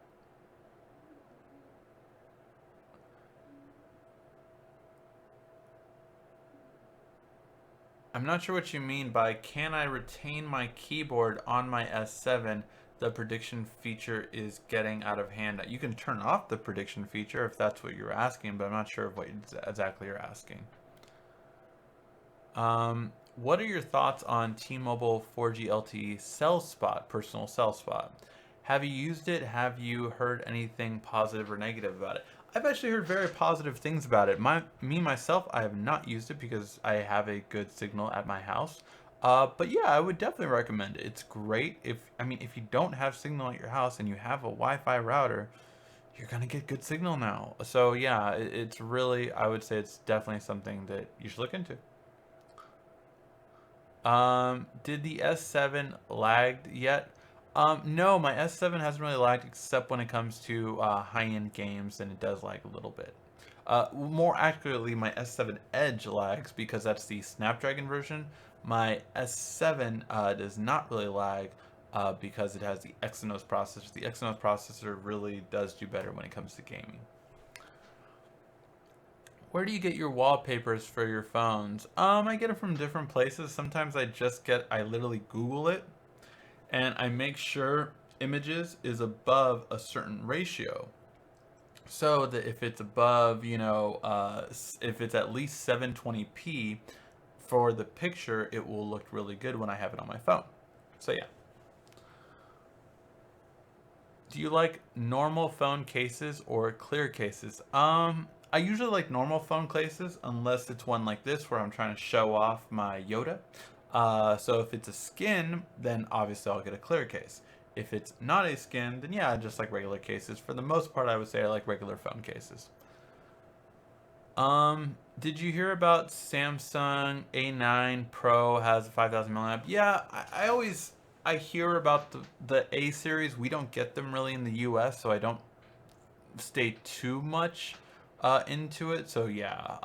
I'm not sure what you mean by can I retain my keyboard on my S7? The prediction feature is getting out of hand. You can turn off the prediction feature if that's what you're asking, but I'm not sure of what exactly you're asking. What are your thoughts on T-Mobile 4G LTE cell spot, personal cell spot? Have you used it? Have you heard anything positive or negative about it? I've actually heard very positive things about it. Myself, I have not used it because I have a good signal at my house. But yeah, I would definitely recommend it. It's great if you don't have signal at your house and you have a Wi-Fi router, you're gonna get good signal now. So yeah, it's really, I would say it's definitely something that you should look into. Did the S7 lagged yet? No, my S7 hasn't really lagged except when it comes to high-end games, and it does lag a little bit. More accurately, my S7 Edge lags because that's the Snapdragon version. My S7 does not really lag because it has the Exynos processor. The Exynos processor really does do better when it comes to gaming. Where do you get your wallpapers for your phones? I get it from different places. Sometimes I literally Google it and I make sure images is above a certain ratio. So that if it's above, if it's at least 720p for the picture, it will look really good when I have it on my phone. So yeah. Do you like normal phone cases or clear cases? I usually like normal phone cases unless it's one like this where I'm trying to show off my Yoda. So if it's a skin, then obviously I'll get a clear case. If it's not a skin, then yeah, just like regular cases. For the most part, I would say I like regular phone cases. Did you hear about Samsung A9 Pro has a 5,000 milliamp? Yeah, I hear about the A series. We don't get them really in the US, so I don't stay too much into it. So yeah,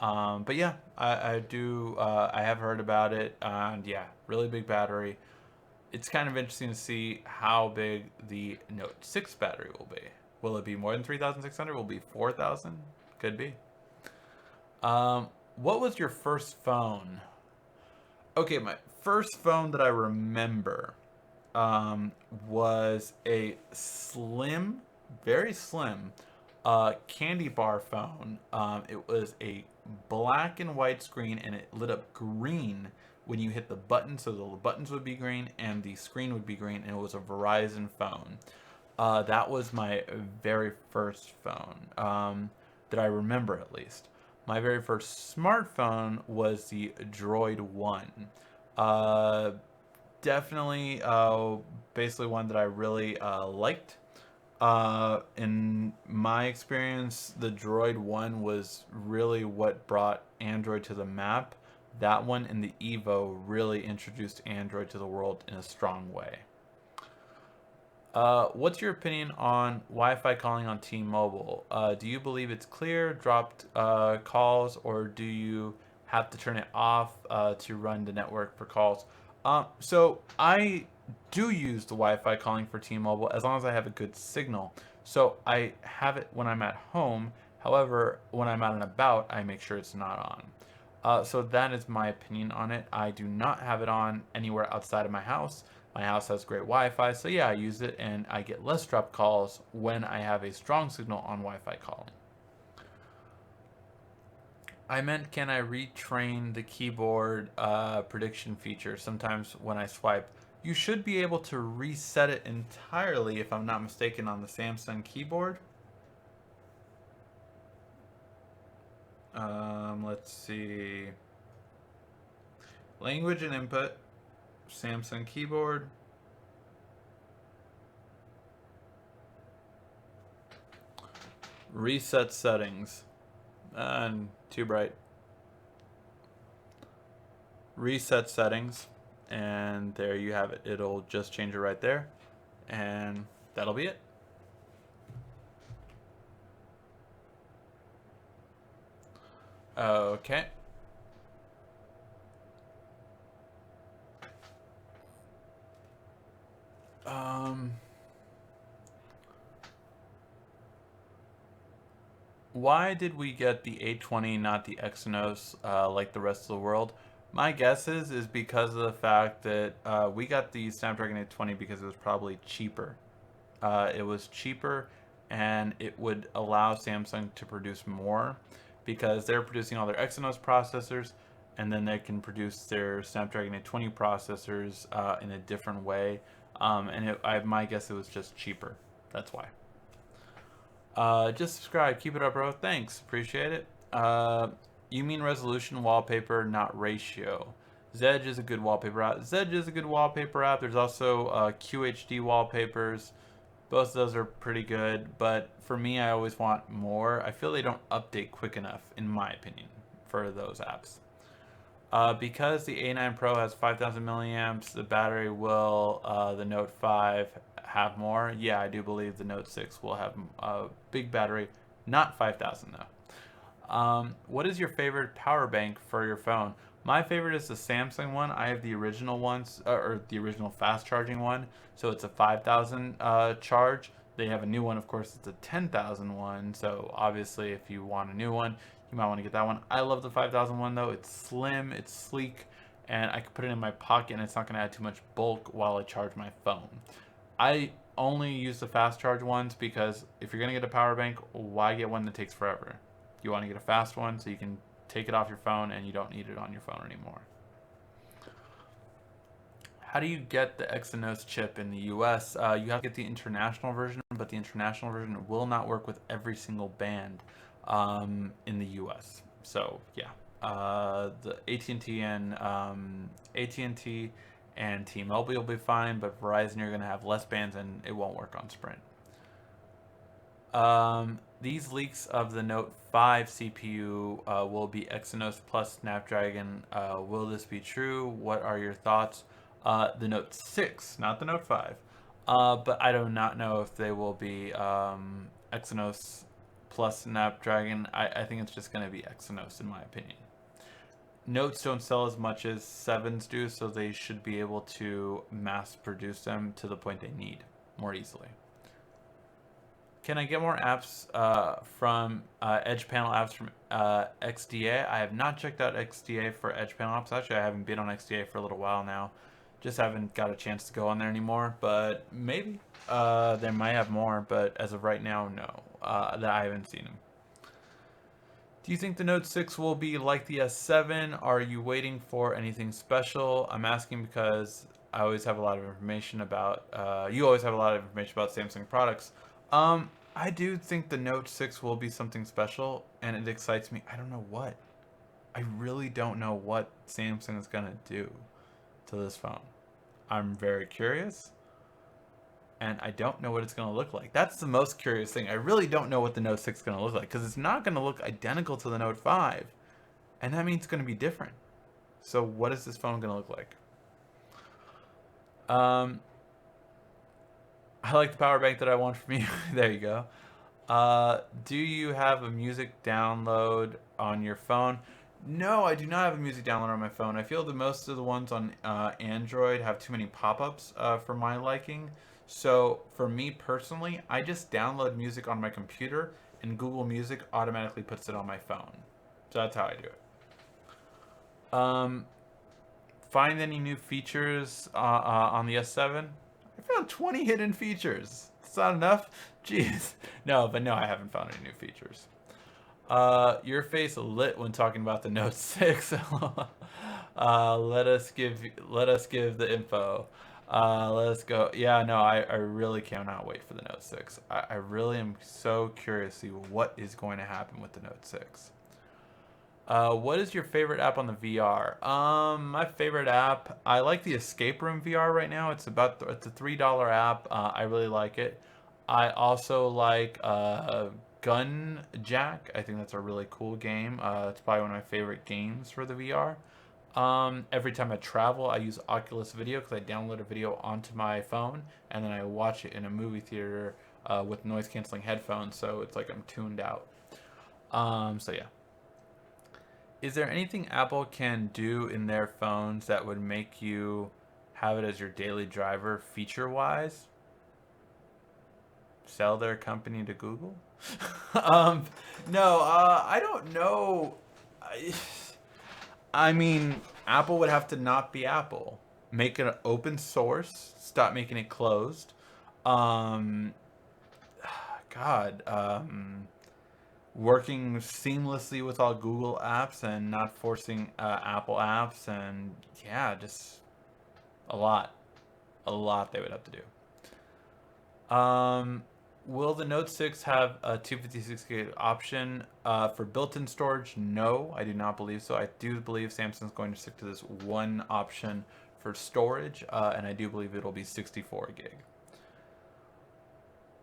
but yeah, I do. I have heard about it, and yeah, really big battery. It's kind of interesting to see how big the Note 6 battery will be. Will it be more than 3,600? Will it be 4,000? Could be. What was your first phone? Okay, my first phone that I remember was a slim, very slim, candy bar phone. It was a black and white screen, and it lit up green when you hit the button, so the buttons would be green and the screen would be green, and it was a Verizon phone. That was my very first phone that I remember, at least. My very first smartphone was the Droid 1. Uh, Definitely, basically one that I really liked. In my experience, the Droid 1 was really what brought Android to the map. That one and the Evo really introduced Android to the world in a strong way. What's your opinion on Wi-Fi calling on T-Mobile? Do you believe it's clear, dropped calls, or do you have to turn it off to run the network for calls? So I do use the Wi-Fi calling for T-Mobile as long as I have a good signal. So I have it when I'm at home. However, when I'm out and about, I make sure it's not on. So that is my opinion on it. I do not have it on anywhere outside of my house. My house has great Wi-Fi, so yeah, I use it and I get less drop calls when I have a strong signal on Wi-Fi calling. I meant, can I retrain the keyboard prediction feature? Sometimes when I swipe, you should be able to reset it entirely, if I'm not mistaken, on the Samsung keyboard. Let's see. Language and input, Samsung keyboard. Reset settings. And too bright. Reset settings. And there you have it. It'll just change it right there. And that'll be it. Okay. Why did we get the 820, not the Exynos, like the rest of the world? My guess is because of the fact that we got the Snapdragon 820 because it was probably cheaper. It was cheaper, and it would allow Samsung to produce more because they're producing all their Exynos processors, and then they can produce their Snapdragon 820 processors in a different way. My guess it was just cheaper. That's why. Just subscribe. Keep it up, bro. Thanks. Appreciate it. You mean resolution wallpaper, not ratio. Zedge is a good wallpaper app. Zedge is a good wallpaper app. There's also QHD wallpapers. Both of those are pretty good, but for me, I always want more. I feel they don't update quick enough, in my opinion, for those apps. Because the A9 Pro has 5,000 milliamps, the battery will, the Note 5 have more? Yeah, I do believe the Note 6 will have a big battery, not 5,000 though. What is your favorite power bank for your phone? My favorite is the Samsung one. I have the original ones, or the original fast charging one. So it's a 5,000 charge. They have a new one, of course, it's a 10,000 one. So obviously, if you want a new one, you might want to get that one. I love the 5,000 one though. It's slim, it's sleek, and I can put it in my pocket and it's not going to add too much bulk while I charge my phone. I only use the fast charge ones because if you're going to get a power bank, why get one that takes forever? You want to get a fast one so you can take it off your phone and you don't need it on your phone anymore. How do you get the Exynos chip in the US? You have to get the international version, but the international version will not work with every single band in the US. So yeah, the AT&T and T-Mobile will be fine, but Verizon you're gonna have less bands and it won't work on Sprint. These leaks of the Note 5 CPU will be Exynos plus Snapdragon. Will this be true? What are your thoughts? The Note 6, not the Note 5. But I do not know if they will be Exynos plus Snapdragon. I think it's just going to be Exynos, in my opinion. Notes don't sell as much as 7s do, so they should be able to mass produce them to the point they need more easily. Can I get more apps from Edge Panel apps from XDA? I have not checked out XDA for Edge Panel apps. Actually, I haven't been on XDA for a little while now. Just haven't got a chance to go on there anymore. But maybe they might have more. But as of right now, no. That I haven't seen them. Do you think the Note 6 will be like the S7? Are you waiting for anything special? I'm asking because I always have a lot of information about. You always have a lot of information about Samsung products. I do think the Note 6 will be something special, and it excites me. I don't know what. I really don't know what Samsung is gonna do to this phone. I'm very curious, and I don't know what it's gonna look like. That's the most curious thing. I really don't know what the Note 6 is gonna look like, because it's not gonna look identical to the Note 5, and that means it's gonna be different. So what is this phone gonna look like? Um, I like the power bank that I want from you. There you go. Do you have a music download on your phone? No, I do not have a music download on my phone. I feel that most of the ones on Android have too many pop-ups for my liking. So for me personally, I just download music on my computer and Google Music automatically puts it on my phone. So that's how I do it. Find any new features on the S7? I found 20 hidden features. It's not enough? Jeez. No, but no, I haven't found any new features. Your face lit when talking about the Note 6. Let us give the info. Let us go. Yeah, no, I really cannot wait for the Note 6. I really am so curious to see what is going to happen with the Note 6. What is your favorite app on the VR? My favorite app, I like the Escape Room VR right now. It's a $3 app. I really like it. I also like Gun Jack. I think that's a really cool game. It's probably one of my favorite games for the VR. Every time I travel, I use Oculus Video because I download a video onto my phone and then I watch it in a movie theater with noise canceling headphones, so it's like I'm tuned out. So yeah. Is there anything Apple can do in their phones that would make you have it as your daily driver feature-wise? Sell their company to Google? No, I don't know. I mean, Apple would have to not be Apple. Make it open source. Stop making it closed. Um, God. Working seamlessly with all Google apps and not forcing Apple apps, and yeah, just a lot they would have to do. Will the Note 6 have a 256 gig option for built-in storage? No, I do not believe so. I do believe Samsung's going to stick to this one option for storage, and I do believe it'll be 64 gig.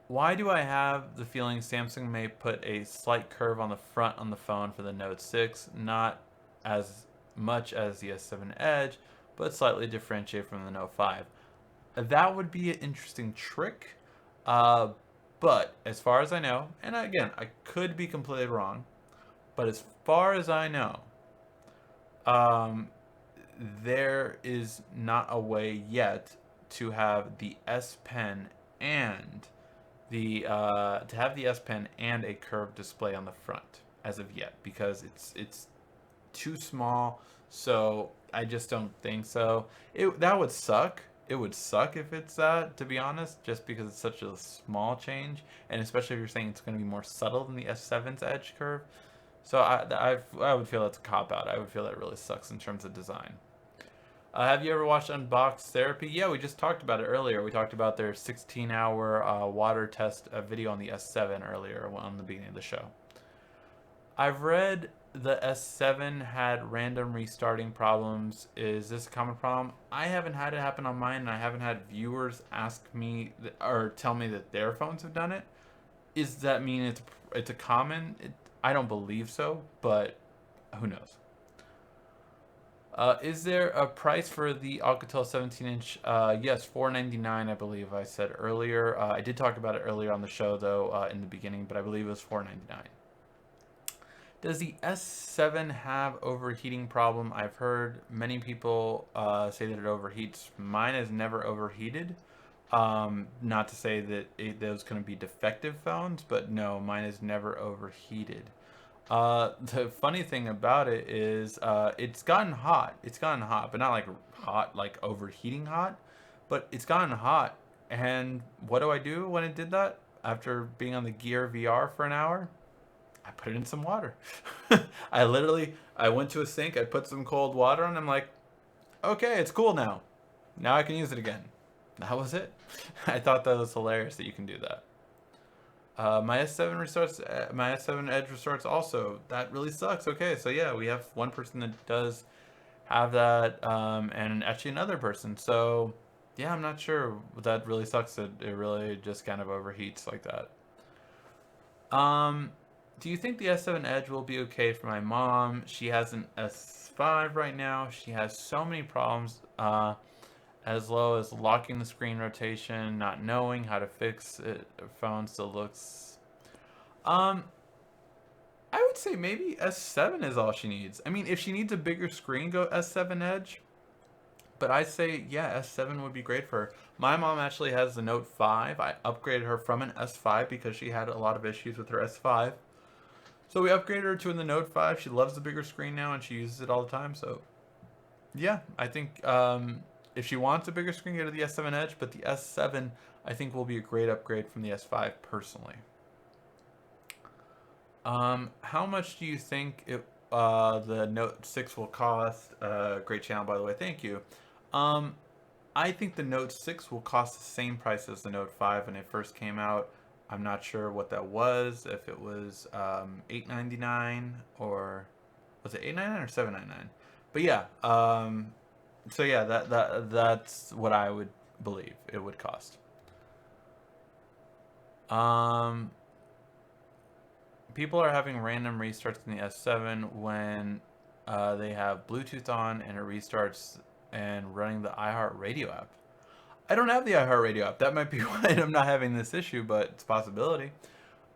Why do I have the feeling Samsung may put a slight curve on the front on the phone for the Note 6, not as much as the S7 Edge, but slightly differentiate from the Note 5? That would be an interesting trick, uh, but as far as I know, and again, I could be completely wrong, but as far as I know, um, there is not a way yet to have the S Pen and to have the S Pen and a curved display on the front as of yet, because it's too small. So I just don't think so. That would suck. It would suck if it's that, to be honest, just because it's such a small change, and especially if you're saying it's going to be more subtle than the S7's edge curve. So I would feel that's a cop out. I would feel that really sucks in terms of design. Have you ever watched Unbox Therapy? Yeah, we just talked about it earlier. We talked about their 16-hour water test video on the S7 earlier on the beginning of the show. I've read the S7 had random restarting problems. Is this a common problem? I haven't had it happen on mine, and I haven't had viewers ask me or tell me that their phones have done it. Does that mean it's a common? I don't believe so, but who knows? Is there a price for the Alcatel 17-inch? Yes, $499, I believe I said earlier. I did talk about it earlier on the show, though, in the beginning, but I believe it was $499. Does the S7 have overheating problem? I've heard many people say that it overheats. Mine has never overheated. Not to say that those can be defective phones, but no, mine has never overheated. The funny thing about it is it's gotten hot. It's gotten hot, but not like hot, like overheating hot. But it's gotten hot. And what do I do when it did that? After being on the Gear VR for an hour? I put it in some water. I went to a sink, I put some cold water on, and I'm like, okay, it's cool now. Now I can use it again. That was it. I thought that was hilarious that you can do that. My S7 restarts. My S7 Edge restarts also. That really sucks. Okay, so yeah, we have one person that does have that, and actually another person. So yeah, I'm not sure. That really sucks. That it really just kind of overheats like that. Do you think the S7 Edge will be okay for my mom? She has an S5 right now. She has so many problems. As low as locking the screen rotation, not knowing how to fix it. Phone still looks. I would say maybe S7 is all she needs. I mean, if she needs a bigger screen, go S7 Edge. But I say, yeah, S7 would be great for her. My mom actually has the Note 5. I upgraded her from an S5 because she had a lot of issues with her S5. So we upgraded her to the Note 5. She loves the bigger screen now, and she uses it all the time. So, yeah, I think if she wants a bigger screen, go to the S7 Edge, but the S7, I think, will be a great upgrade from the S5 personally. How much do you think the Note 6 will cost? Great channel, by the way. Thank you. I think the Note 6 will cost the same price as the Note 5 when it first came out. I'm not sure what that was, if it was $899 or was it $899 or $799? But yeah, so yeah, that's what I would believe it would cost. People are having random restarts in the S7 when they have Bluetooth on and it restarts and running the iHeartRadio app. I don't have the iHeartRadio app. That might be why I'm not having this issue, but it's a possibility.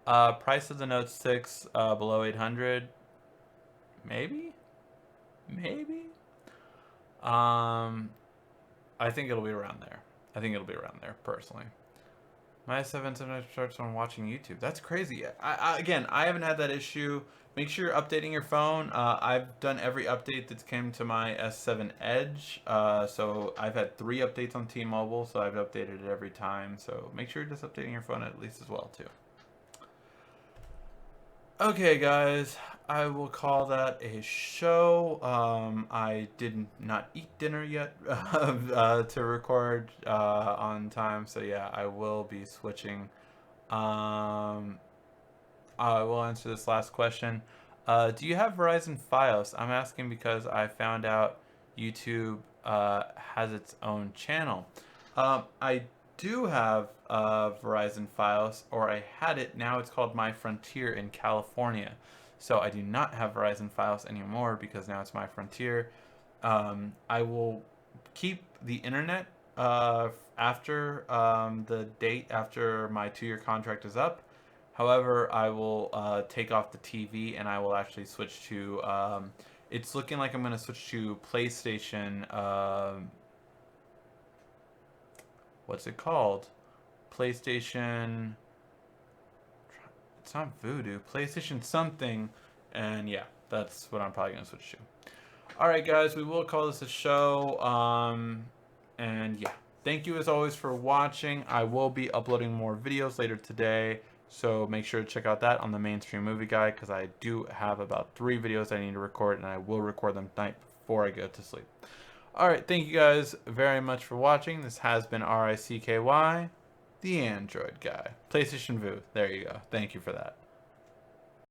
Price of the Note 6 below 800, maybe. I think it'll be around there. Personally. My S7 sometimes starts on watching YouTube. That's crazy. Again, I haven't had that issue. Make sure you're updating your phone. I've done every update that's came to my S7 Edge. So I've had 3 updates on T-Mobile, so I've updated it every time. So make sure you're just updating your phone at least as well, too. Okay, guys, I will call that a show. I did not eat dinner yet to record on time, so yeah, I will be switching I will answer this last question. Do you have Verizon Fios? I'm asking because I found out YouTube has its own channel. I do have Verizon Fios, or I had it. Now it's called My Frontier in California. So I do not have Verizon Fios anymore because now it's My Frontier. I will keep the internet after the date after my 2-year contract is up. However, I will take off the TV and I will actually switch to. It's looking like I'm going to switch to PlayStation. What's it called? PlayStation. It's not Voodoo. PlayStation something. And yeah, that's what I'm probably going to switch to. Alright, guys, we will call this a show. And yeah, thank you as always for watching. I will be uploading more videos later today. So make sure to check out that on the Mainstream Movie Guide, because I do have about 3 videos I need to record, and I will record them tonight before I go to sleep. Alright, thank you guys very much for watching. This has been RICKY, the Android Guy. PlayStation Voo. There you go. Thank you for that.